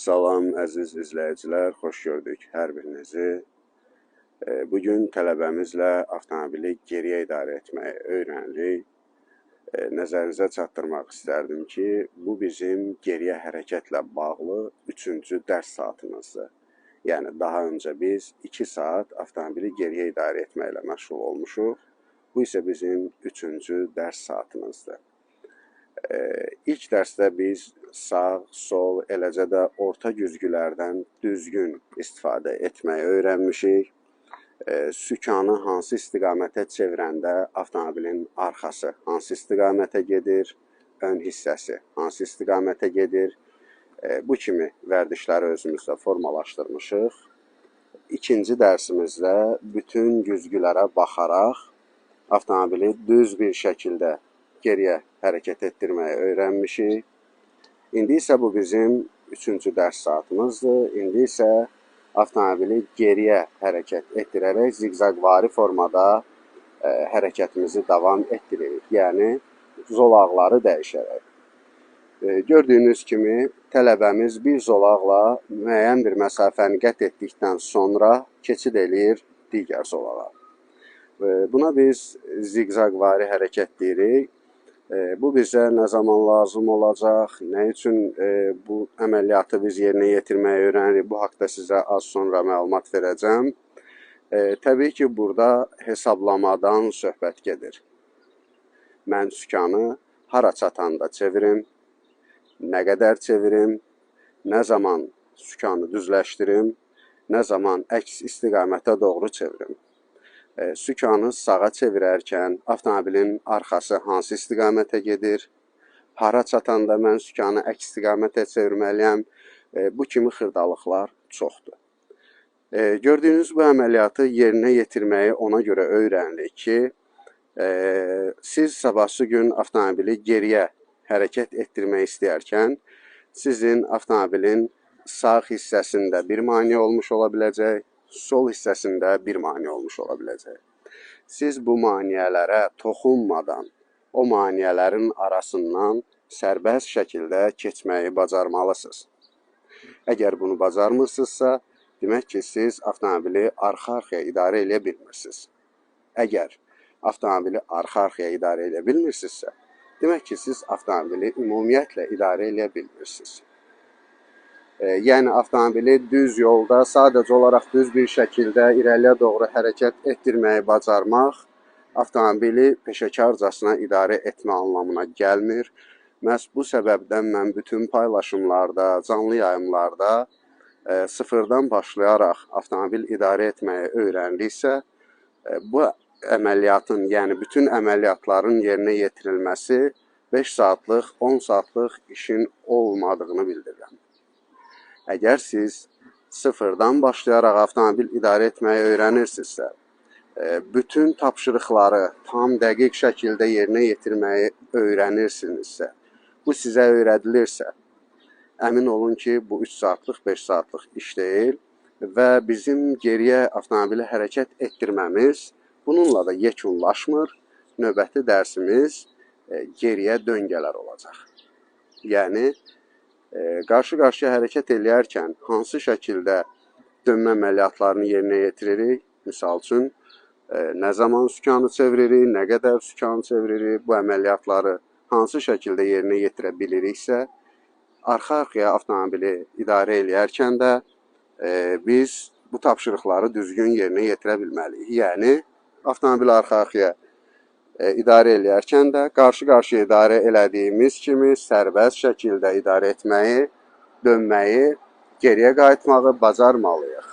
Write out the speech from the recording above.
Salam əziz izləyicilər, xoş gördük hər birinizi. Bugün tələbəmizlə avtomobili geriyə idarə etməyi öyrənirik. Nəzərinizə çatdırmaq istərdim ki, bu bizim geriyə hərəkətlə bağlı 3-cü dərs saatımızdır. Yəni, daha öncə biz 2 saat avtomobili geriyə idarə etməklə məşğul olmuşuq. Bu isə bizim 3-cü dərs saatımızdır. İlk dərsdə biz sağ, sol, eləcə də orta güzgülərdən düzgün istifadə etməyi öyrənmişik. Sükanı hansı istiqamətə çevirəndə avtomobilin arxası hansı istiqamətə gedir, ön hissəsi hansı istiqamətə gedir. Bu kimi vərdişləri özümüzdə formalaşdırmışıq. İkinci dərsimizdə bütün güzgülərə baxaraq avtomobili düz bir şəkildə geriyə hərəkət etdirməyi öyrənmişik. İndi isə bu bizim 3-cü dərs saatımızdır. İndi isə avtomobili geriyə hərəkət etdirərək ziqzaqvari formada hərəkətimizi davam etdiririk. Yəni, zolaqları dəyişərək. Gördüyünüz kimi, tələbəmiz bir zolaqla müəyyən bir məsafəni qət etdikdən sonra keçid eləyir digər zolağa. Buna biz ziqzaqvari hərəkət deyirik. Bu bizə nə zaman lazım olacaq, nə üçün bu əməliyyatı biz yerinə yetirməyi öyrənirik, bu haqda sizə az sonra məlumat verəcəm. Təbii ki, burada hesablamadan söhbət gedir. Mən sükanı hara çatanda çevirim, nə qədər çevirim, nə zaman sükanı düzləşdirim, nə zaman əks istiqamətə doğru çevirim. Sükanı sağa çevirərkən avtomobilin arxası hansı istiqamətə gedir, hara çatanda mən sükanı əks istiqamətə çevirməliyəm, bu kimi xırdalıqlar çoxdur. Gördüyünüz bu əməliyyatı yerinə yetirməyi ona görə öyrənirik ki, siz sabahsı gün avtomobili geriyə hərəkət etdirmək istəyərkən, sizin avtomobilin sağ hissəsində bir maneə olmuş ola biləcək, sol hissəsində bir maneə olmuş ola biləcək. Siz bu maneələrə toxunmadan, o maneələrin arasından sərbəst şəkildə keçməyi bacarmalısınız. Əgər bunu bacarmırsınızsa, demək ki, siz avtomobili arxa-arxaya idarə edə bilmirsiniz. Əgər avtomobili arxa-arxaya idarə edə bilmirsinizsə, demək ki, siz avtomobili ümumiyyətlə idarə edə bilmirsiniz. Yəni, avtomobili düz yolda, sadəcə olaraq düz bir şəkildə irəliyə doğru hərəkət etdirməyi bacarmaq, avtomobili peşəkarcasına idarə etmə anlamına gəlmir. Məhz bu səbəbdən mən bütün paylaşımlarda, canlı yayımlarda sıfırdan başlayaraq avtomobil idarə etməyi öyrəniriksə, bu əməliyyatın, yəni bütün əməliyyatların yerinə yetirilməsi 5 saatlıq, 10 saatlıq işin olmadığını bildirirəm. Əgər siz sıfırdan başlayaraq avtomobil idarə etməyi öyrənirsinizsə, bütün tapşırıqları tam dəqiq şəkildə yerinə yetirməyi öyrənirsinizsə, bu sizə öyrədilirsə, əmin olun ki, bu 3 saatlıq, 5 saatlıq iş deyil və bizim geriyə avtomobili hərəkət etdirməmiz bununla da yekunlaşmır. Növbəti dərsimiz geriyə döngələr olacaq. Yəni, qarşı-qarşıya hərəkət eləyərkən hansı şəkildə dönmə əməliyyatlarını yerinə yetiririk? Misal üçün, nə zaman sükanı çeviririk, nə qədər sükanı çeviririk, bu əməliyyatları hansı şəkildə yerinə yetirə biliriksə, arxa-arxaya avtomobili idarə eləyərkən də biz bu tapşırıqları düzgün yerinə yetirə bilməliyik. Yəni, avtomobili arxa-arxaya idarə eləyərkən də qarşı-qarşıya idarə elədiyimiz kimi sərbəst şəkildə idarə etməyi, dönməyi, geriyə qayıtmağı bacarmalıyıq.